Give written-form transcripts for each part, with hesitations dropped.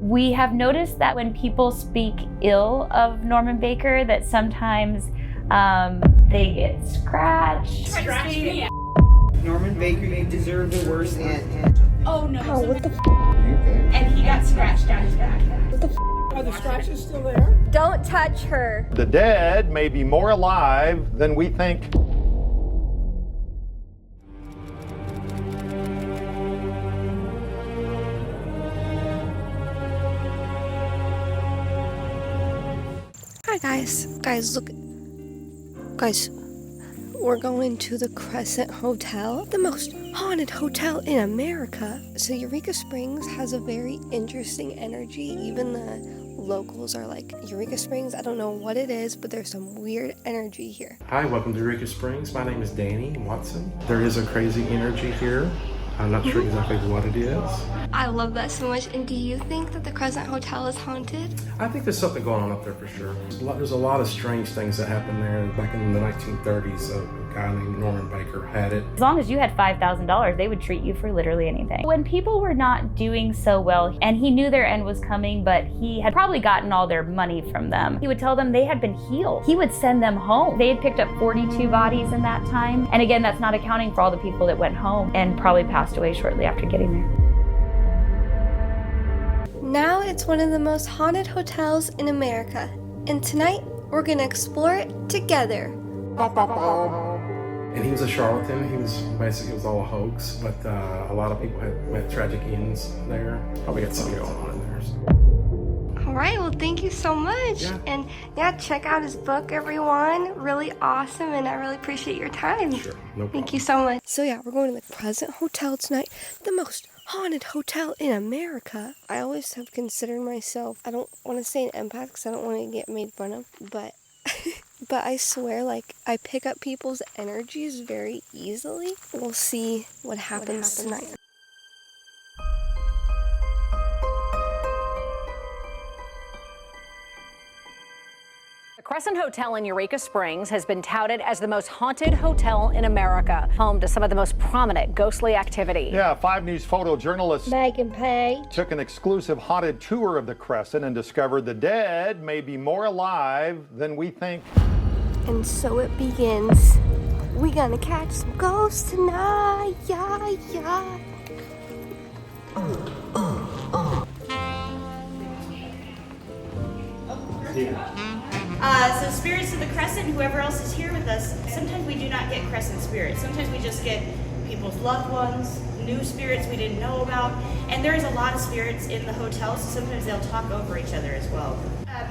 We have noticed that when people speak ill of Norman Baker, that sometimes they get scratched. Norman Baker, you deserve the worst end. Oh no. Oh, what the f? Okay. And he got scratched down his back. What the f? Are the scratches still there? Don't touch her. The dead may be more alive than we think. Hi guys, look. Guys, we're going to the Crescent Hotel, the most haunted hotel in America. So Eureka Springs has a very interesting energy. Even the locals are like, Eureka Springs, I don't know what it is, but there's some weird energy here. Hi, welcome to Eureka Springs. My name is Danny Watson. There is a crazy energy here. I'm not sure exactly what it is. I love that so much. And do you think that the Crescent Hotel is haunted? I think there's something going on up there for sure. There's a lot of strange things that happened there. Back in the 1930s, a guy named Norman Baker had it. As long as you had $5,000, they would treat you for literally anything. When people were not doing so well, and he knew their end was coming, but he had probably gotten all their money from them, he would tell them they had been healed. He would send them home. They had picked up 42 bodies in that time. And again, that's not accounting for all the people that went home and probably passed away shortly after getting there. Now it's one of the most haunted hotels in America. And tonight, we're gonna explore it together. And he was a charlatan. He was all a hoax, but a lot of people had tragic ends there. Probably got something going on in there. So. All right, well, thank you so much. Yeah. And yeah, check out his book, everyone. Really awesome, and I really appreciate your time. Sure, no problem. Thank you so much. So yeah, we're going to the Crescent Hotel tonight, the most haunted hotel in America. I always have considered myself, I don't want to say an empath because I don't want to get made fun of, but but I swear, like, I pick up people's energies very easily. We'll see what happens tonight. The Crescent Hotel in Eureka Springs has been touted as the most haunted hotel in America, home to some of the most prominent ghostly activity. Yeah, 5 News photojournalist Megan Page took an exclusive haunted tour of the Crescent and discovered the dead may be more alive than we think. And so it begins. We gonna catch some ghosts tonight, yeah, yeah. So spirits of the Crescent, whoever else is here with us, sometimes we do not get Crescent spirits. Sometimes we just get people's loved ones, new spirits we didn't know about. And there is a lot of spirits in the hotel, so sometimes they'll talk over each other as well.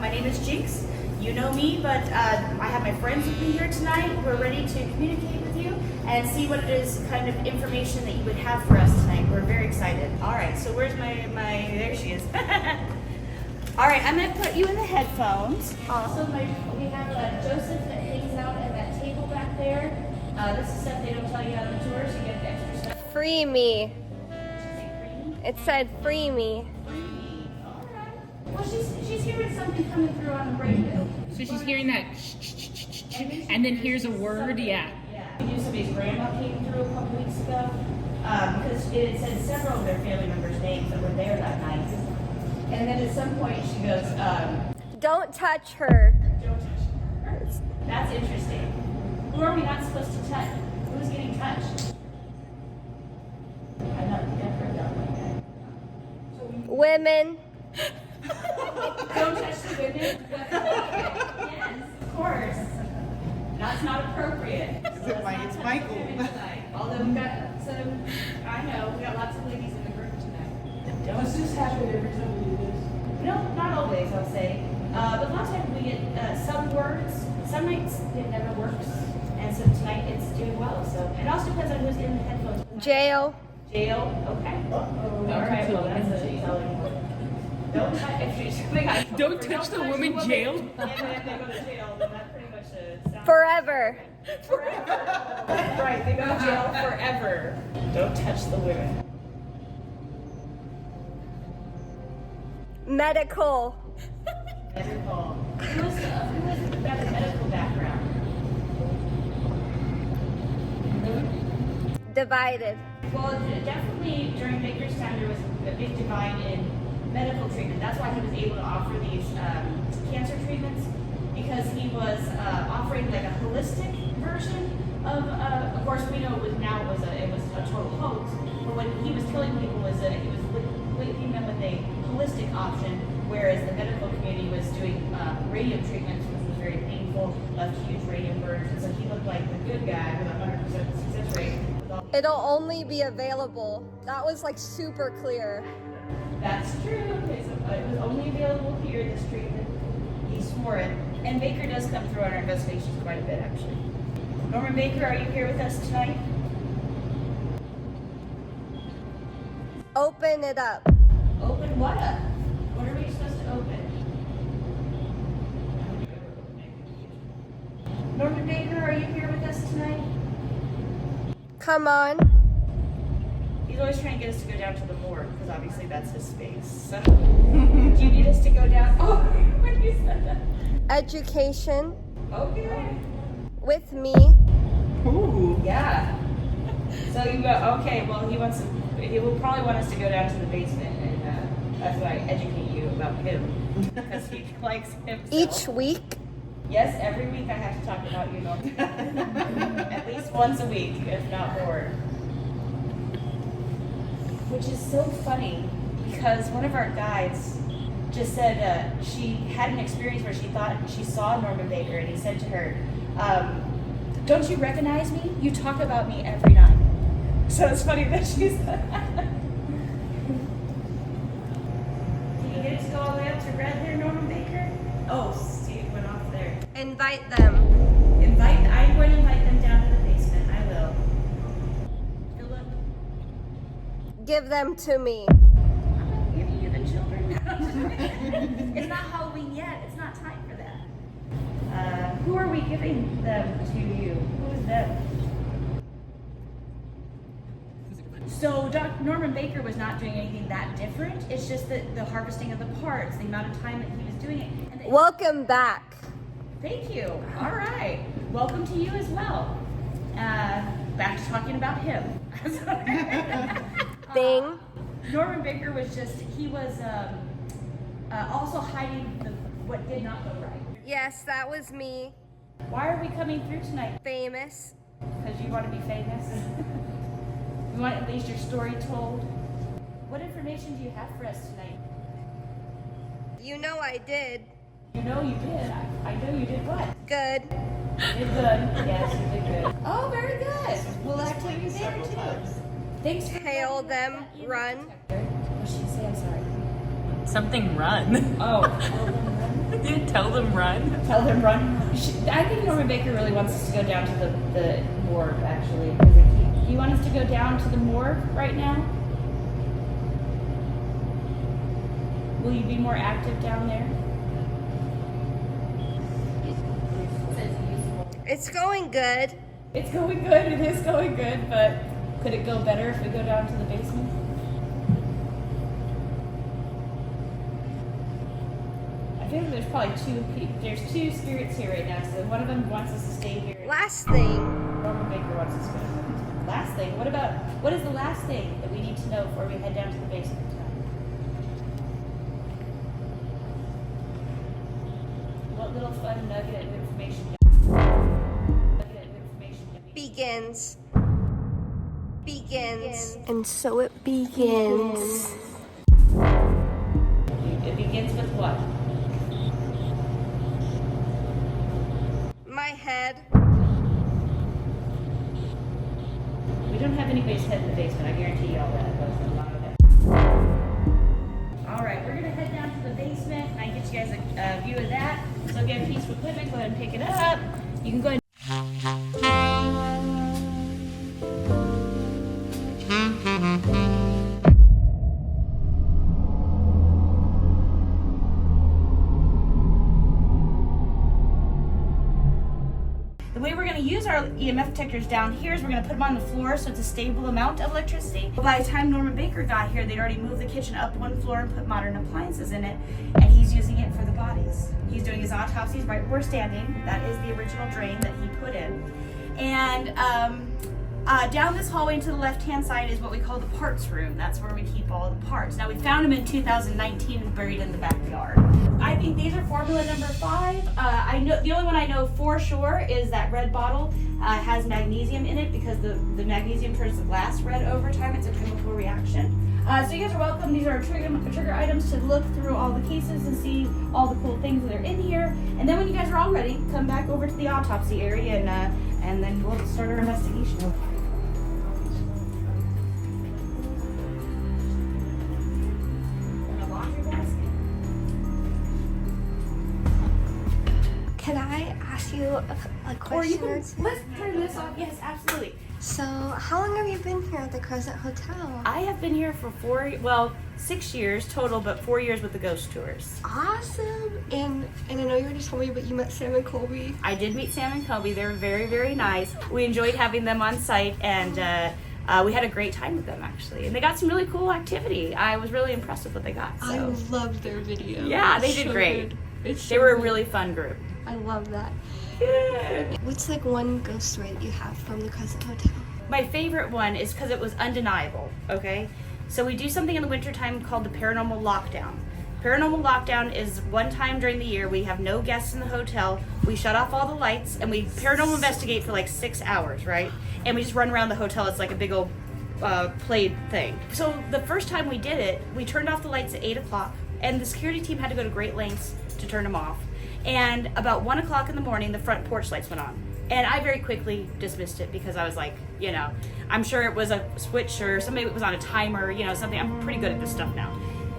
My name is Jinx. You know me, but I have my friends with me here tonight. We're ready to communicate with you and see what it is, kind of information that you would have for us tonight. We're very excited. All right, so where's my there she is. All right, I'm gonna put you in the headphones. Also, we have Joseph that hangs out at that table back there. This is stuff they don't tell you on the tour, so you get the extra stuff. Free me. It said free me. Well, she's hearing something coming through on the radio. So she's hearing that and then here's a word, yeah. We knew somebody's grandma came through a couple weeks ago because it said several of their family members' names that were there that night. And then at some point she goes, Don't touch her. don't touch her. That's interesting. Who are we not supposed to touch? Who's getting touched? I've never heard that like that. Women. Don't touch the women? Yes, of course. That's not appropriate. It's Michael. Although we've got some, I know, we got lots of ladies in the group tonight. Does this happen every time we do this? No, not always, I'll say. But lots of times we get some words. Some nights it never works. And so tonight it's doing well. So it also depends on who's in the headphones. Jail. Jail? Okay. All right, well, that's a telling word. Don't touch, Don't touch the woman jailed. And then if they go to jail, then that pretty much sounds Forever. right. They go to jail forever. Don't touch the women. Medical. Medical. Who has got a medical background? Divided. Well, definitely during Baker's time there was a big divide in medical treatment. That's why he was able to offer these cancer treatments, because he was offering like a holistic version of course we know it was a total hoax, but when he was killing people he was linking them with a holistic option, whereas the medical community was doing radium treatments, which was very painful, left huge radium burns, and so he looked like the good guy with a 100% success rate. It'll only be available. That was like super clear. That's true. Okay, so it was only available here, this treatment. He swore it. And Baker does come through on our investigations quite a bit, actually. Norman Baker, are you here with us tonight? Open it up. Open what up? What are we supposed to open? Norman Baker, are you here with us tonight? Come on. He's always trying to get us to go down to the morgue, because obviously that's his space. So, do you need us to go down? Oh, when you said that. Education. Okay. With me. Ooh. Yeah. So you go, okay, well, he will probably want us to go down to the basement, and that's why I educate you about him, because he likes himself. Each week. Yes, every week I have to talk about you, Norman. At least once a week, if not more. Which is so funny, because one of our guides just said she had an experience where she thought she saw Norman Baker, and he said to her, don't you recognize me? You talk about me every night. So it's funny that she said that. Can you get us to go all the way up to red there, Norman Baker? Oh, see, it went off there. Invite them. I'm going to invite them down to the basement. I will. Philip. Give them to me. I'm giving you the children. It's not Halloween yet. It's not time for that. Who are we giving them to you? Who is them? So Norman Baker was not doing anything that different. It's just that the harvesting of the parts, the amount of time that he was doing it. And Welcome back. Thank you. All right. Welcome to you as well. Back to talking about him. Thing. Norman Baker was he was also hiding what did not go right. Yes, that was me. Why are we coming through tonight? Famous. Because you want to be famous? You want at least your story told? What information do you have for us tonight? You know I did. You know you did. I know you did what? Good. You did good. Yes, you did good. Oh, very good. Well, activity there too. Thanks for Hail them, run. What did she say? I'm sorry. Something run. Oh, tell them run. You tell them run. Tell them run. I think Norman Baker really wants us to go down to the morgue, actually. Do you want us to go down to the morgue right now? Will you be more active down there? It's going good. It's going good. It is going good, but could it go better if we go down to the basement? I feel like there's probably there's two spirits here right now, so one of them wants us to stay here. Last thing. Norman Baker wants us to go to the basement. Last thing. What is the last thing that we need to know before we head down to the basement tonight? What little fun nugget of information? Begins. And so it begins. It begins with what? My head. We don't have anybody's head in the basement. I guarantee you all that. All right, we're gonna head down to the basement, and I can get you guys a view of that. So get a piece of equipment. Go ahead and pick it up. You can go ahead. The way we're going to use our EMF detectors down here is we're going to put them on the floor so it's a stable amount of electricity. But by the time Norman Baker got here, they'd already moved the kitchen up one floor and put modern appliances in it, and he's using it for the bodies. He's doing his autopsies right where we're standing. That is the original drain that he put in. And Down this hallway to the left-hand side is what we call the parts room. That's where we keep all the parts. Now, we found them in 2019 and buried in the backyard. I think these are formula number 5. I know the only one I know for sure is that red bottle has magnesium in it because the magnesium turns the glass red over time. It's a chemical reaction. So you guys are welcome. These are our trigger items to look through all the cases and see all the cool things that are in here. And then when you guys are all ready, come back over to the autopsy area and then we'll start our investigation. Can I ask you a question? Or you can, let's turn this off. Yes, absolutely. So, how long have you been here at the Crescent Hotel? I have been here for 6 years total, but 4 years with the ghost tours. Awesome. And I know you already told me, but you met Sam and Colby. I did meet Sam and Colby. They were very, very nice. We enjoyed having them on site, and we had a great time with them, actually. And they got some really cool activity. I was really impressed with what they got. So. I loved their video. Yeah, they did great. They were a really fun group. I love that. Yeah. What's like one ghost story that you have from the Crescent Hotel? My favorite one is because it was undeniable, okay? So we do something in the wintertime called the paranormal lockdown. Paranormal lockdown is one time during the year we have no guests in the hotel, we shut off all the lights, and we paranormal investigate for like 6 hours, right? And we just run around the hotel. It's like a big old played thing. So the first time we did it, we turned off the lights at 8 o'clock, and the security team had to go to great lengths to turn them off. And about 1 o'clock in the morning, the front porch lights went on. And I very quickly dismissed it because I was like, you know, I'm sure it was a switch or somebody was on a timer, you know, something. I'm pretty good at this stuff now.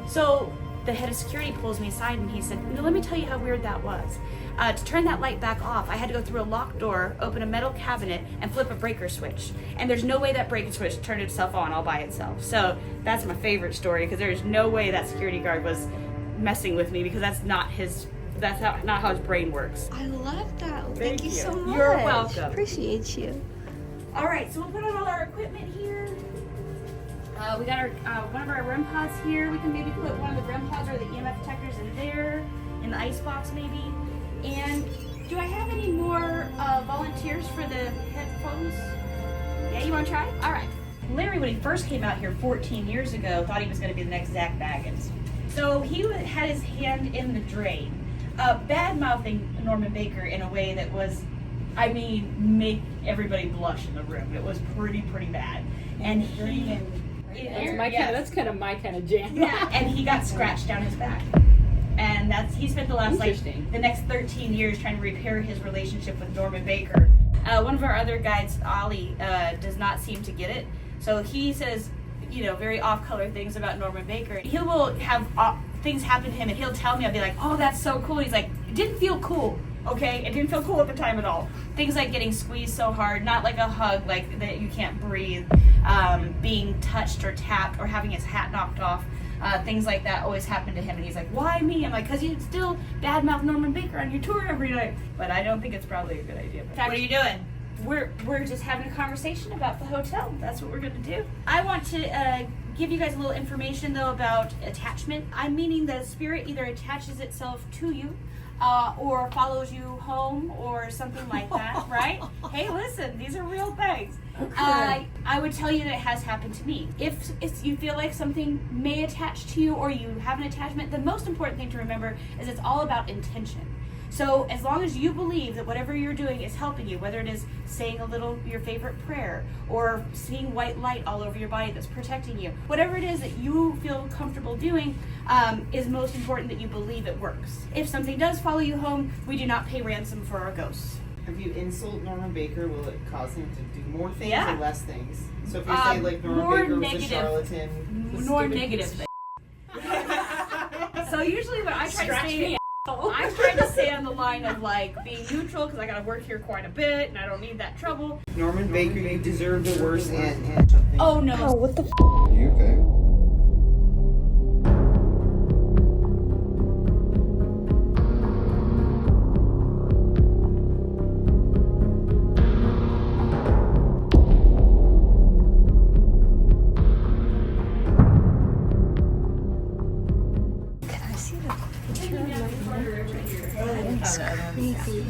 So the head of security pulls me aside and he said, no, let me tell you how weird that was. To turn that light back off, I had to go through a locked door, open a metal cabinet, and flip a breaker switch. And there's no way that breaker switch turned itself on all by itself. So that's my favorite story because there's no way that security guard was messing with me because that's not how his brain works. I love that. Thank you so much. You're welcome. Appreciate you. All right, so we'll put on all our equipment here. We got our one of our REM pods here. We can maybe put one of the REM pods or the EMF detectors in there, in the ice box maybe. And do I have any more volunteers for the headphones? Yeah, you want to try? All right. Larry, when he first came out here 14 years ago, thought he was going to be the next Zach Baggins. So he had his hand in the drain. Bad-mouthing Norman Baker in a way that was, I mean, make everybody blush in the room. It was pretty bad. And that's kind of my kind of jam. Yeah, and he got scratched down his back. And he spent the last, the next 13 years trying to repair his relationship with Norman Baker. One of our other guides, Ollie, does not seem to get it. So he says, you know, very off-color things about Norman Baker. He will have things happen to him and he'll tell me, I'll be like, oh, that's so cool. He's like, it didn't feel cool, okay? It didn't feel cool at the time at all. Things like getting squeezed so hard, not like a hug, like that you can't breathe, being touched or tapped or having his hat knocked off. Things like that always happen to him. And he's like, why me? I'm like, because you still badmouth Norman Baker on your tour every night. But I don't think it's probably a good idea. What are you doing? We're just having a conversation about the hotel. That's what we're going to do. I want to give you guys a little information, though, about attachment. I'm meaning the spirit either attaches itself to you or follows you home or something like that, right? Hey, listen, these are real things. Okay. I would tell you that it has happened to me. If you feel like something may attach to you or you have an attachment, the most important thing to remember is it's all about intention. So as long as you believe that whatever you're doing is helping you, whether it is saying your favorite prayer or seeing white light all over your body that's protecting you, whatever it is that you feel comfortable doing is most important that you believe it works. If something does follow you home, we do not pay ransom for our ghosts. If you insult Norman Baker, will it cause him to do more things or less things? So if you say like Norman Baker was a charlatan, more negative. So usually when I try to say I'm trying to stay on the line of like being neutral because I gotta work here quite a bit and I don't need that trouble. Norman Baker, you deserve the worst and oh no. Oh, what the f***? Are you okay? see the picture of my creepy.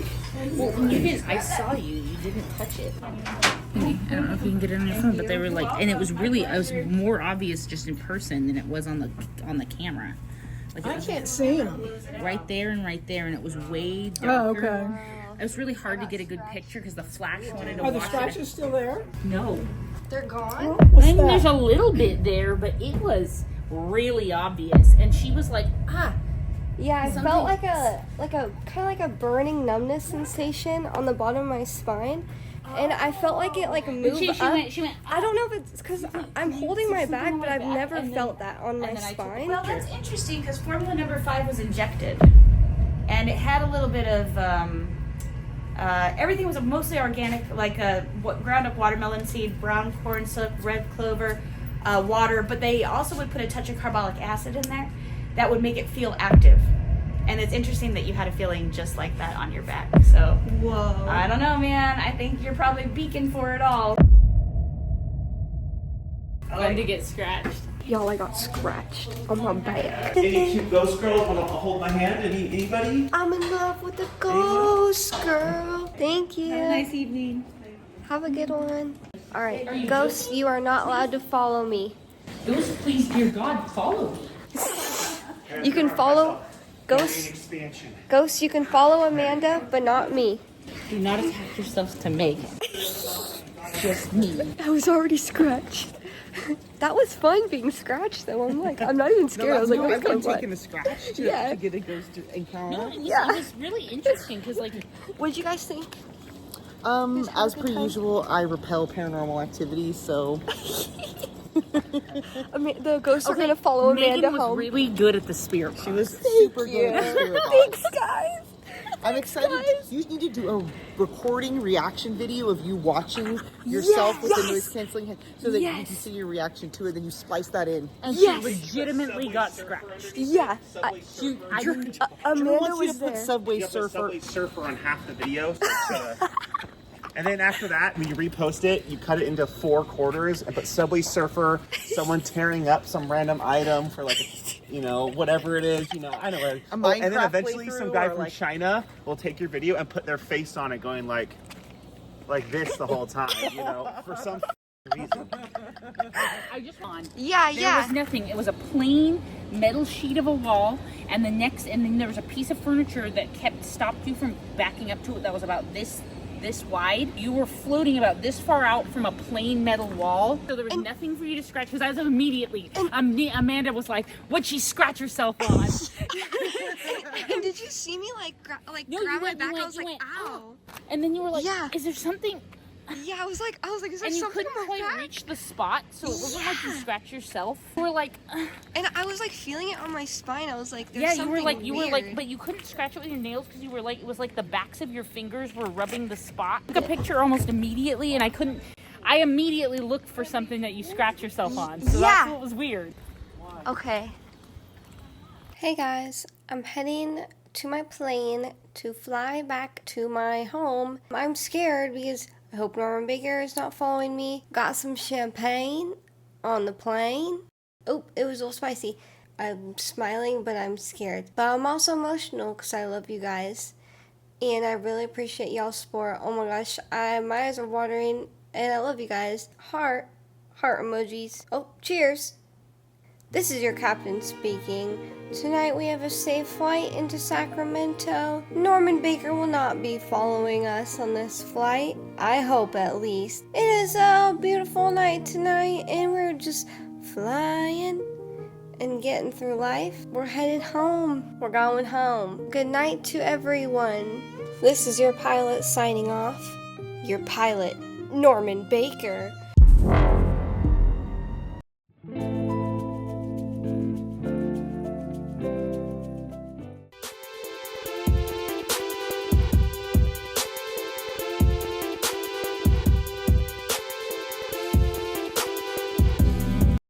Well, you didn't. I saw you. You didn't touch it. I don't know if you can get it on your phone, but they were like, and it was more obvious just in person than it was on the camera. Like I can't see them. Right there, and it was way darker. Oh, okay. It was really hard to get a good picture because the flash wanted to Are the wash scratches still there? No. They're gone? What's I mean, that? there's a little bit there, but it was really obvious. And she was like, Yeah, I felt like a kind of like a burning numbness sensation on the bottom of my spine. And I felt like it like moved she up. went, I don't know if it's because I'm holding my back, but I've never felt that on my spine. Well, that's interesting because formula number 5 was injected, and it had a little bit of everything was mostly organic, like ground up watermelon seed, brown corn silk, red clover, water. But they also would put a touch of carbolic acid in there that would make it feel active. And it's interesting that you had a feeling just like that on your back. So, Whoa. I don't know, man. I think you're probably beaking for it all. Going to get scratched. Y'all, I got scratched on my back. Any cute ghost girls want to hold my hand? Anybody? I'm in love with the ghost girl. Thank you. Have a nice evening. Have a good one. All right, ghost, you are not allowed to follow me. Ghost, please, dear God, follow me. You can follow Ghost. Ghost, you can follow Amanda, but not me. Do not attach yourself to Megan. Just me. I was already scratched. That was fun being scratched, though. I'm not even scared. I was like, I've been what? taking a scratch to get a ghost encounter. No, it was really interesting because, like, What did you guys think? As per usual, I repel paranormal activity, so The ghosts are gonna follow Amanda Megan was home. really good at the spirit box. she was super good at the spirit box. Thanks, guys. I'm excited. You need to do a recording reaction video of you watching yourself with the noise canceling head so that you can see your reaction to it, then you splice that in. And she legitimately got scratched. Yeah. Amanda wants you was to put there. Subway You have Surfer. a Subway Surfer on half the video. So it's gonna... And then after that, when you repost it, you cut it into 4 quarters and put Subway Surfer, someone tearing up some random item for like, whatever it is, I know what. And then eventually some guy from China will take your video and put their face on it going like this the whole time, for some reason. I just want. Yeah. There was nothing. It was a plain metal sheet of a wall, and then there was a piece of furniture that stopped you from backing up to it that was about this wide. You were floating about this far out from a plain metal wall, so there was nothing for you to scratch. Because I was immediately, Amanda was like, "What'd she scratch herself on?" And did you see me grab my back? I was like, ow. And then you were like, Yeah. "Is there something?" Yeah, I was like, is there And you something couldn't on my quite back? reach the spot, so it wasn't like you scratched yourself. You were like, And I was feeling it on my spine. I was like, there's yeah, something you were weird. like, but you couldn't scratch it with your nails because you were like, it was like the backs of your fingers were rubbing the spot. I took a picture almost immediately, and I immediately looked for something that you scratch yourself on. So that's what was weird. Okay. Hey guys, I'm heading to my plane to fly back to my home. I'm scared because I hope Norman Baker is not following me. Got some champagne on the plane. Oh, it was a little spicy. I'm smiling, but I'm scared. But I'm also emotional because I love you guys. And I really appreciate y'all's support. Oh my gosh, my eyes are watering. And I love you guys. Heart emojis. Oh, cheers. This is your captain speaking. Tonight we have a safe flight into Sacramento. Norman Baker will not be following us on this flight. I hope at least. It is a beautiful night tonight and we're just flying and getting through life. We're headed home. We're going home. Good night to everyone. This is your pilot signing off. Your pilot, Norman Baker.